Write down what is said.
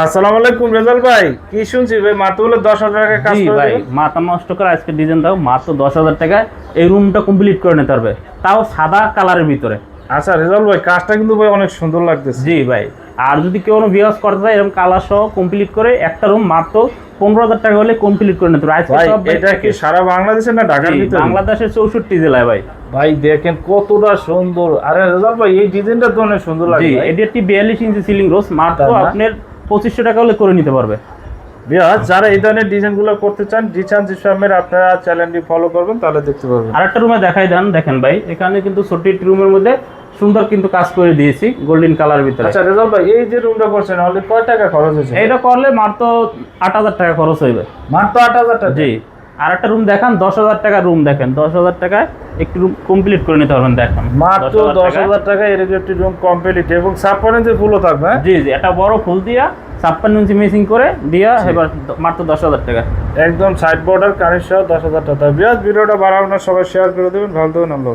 আসসালামু আলাইকুম রেজাল ভাই, কি শুনছি ভাই মাত্র বলে 10,000 টাকা কাজ করে ভাই দিবেন? মাথা নষ্ট করে আজকে ডিজাইন দাও মাত্র 10,000 টাকায় এই রুমটা কমপ্লিট করে নিতে পারবে, তাও সাদা কালারের ভিতরে। আচ্ছা রেজাল ভাই, কাজটা কিন্তু ভাই অনেক সুন্দর লাগতেছে। জি ভাই, আর যদি কেউ বিয়াস করতে চায় এরকম কালার সহ কমপ্লিট করে একটা রুম মাত্র 15,000 টাকা হলে কমপ্লিট করে নিতে পারবে। আজকে ভাই সব এটা কি সারা বাংলাদেশে না ঢাকার ভিতরে? বাংলাদেশের 64 জেলায় ভাই। ভাই দেখেন কতটা সুন্দর। আরে রেজাল ভাই, এই ডিজাইনটা তো অনেক সুন্দর লাগে জি, ভাই। এটি একটি 42 ইঞ্চি সিলিং রোজ মাত্র তাই না? আপনার 2500 টাকা হলে করে নিতে পারবে। বিয়াস যারা এই ধরনের ডিজাইনগুলো করতে চান, জিচান জিসামের আপনারা চ্যানেলটি ফলো করবেন, তাহলে দেখতে পারবেন। আর একটা রুমে দেখাই দেন, দেখেন ভাই এখানে কিন্তু ছোট্ট একটি রুমের মধ্যে সুন্দর কিন্তু কাজ করে দিয়েছি গোল্ডেন কালার ভিতরে। আচ্ছা রেজাল ভাই, এই যে রুমটা করছেন অলরেডি কয় টাকা খরচ হয়েছে? এটা করলে মাত্র 8,000 টাকা খরচ হইবে। মাত্র 8,000 টাকা? জি। আর একটা রুম দেখান, 10,000 টাকা রুম দেখেন, 10,000 টাকায় একটি রুম কমপ্লিট করে নিতে পারবেন। দেখেন মাত্র 10,000 টাকা এরকম একটি রুম কমপ্লিট এবং 56 ইঞ্চি ফুলও থাকবে। হ্যাঁ? জি জি, একটা বড় ফুল দিয়া 56 ইঞ্চি মেসিং করে দিয়া এবার মাত্র 10,000 টাকা। একদম সাইড বর্ডার কানেক্ট সহ 10,000 টাকা। বিয়াস ভিডিওটা বাড়ানোর সবাই শেয়ার করে দেবেন। ভালো থাকুন। আল্লাহ।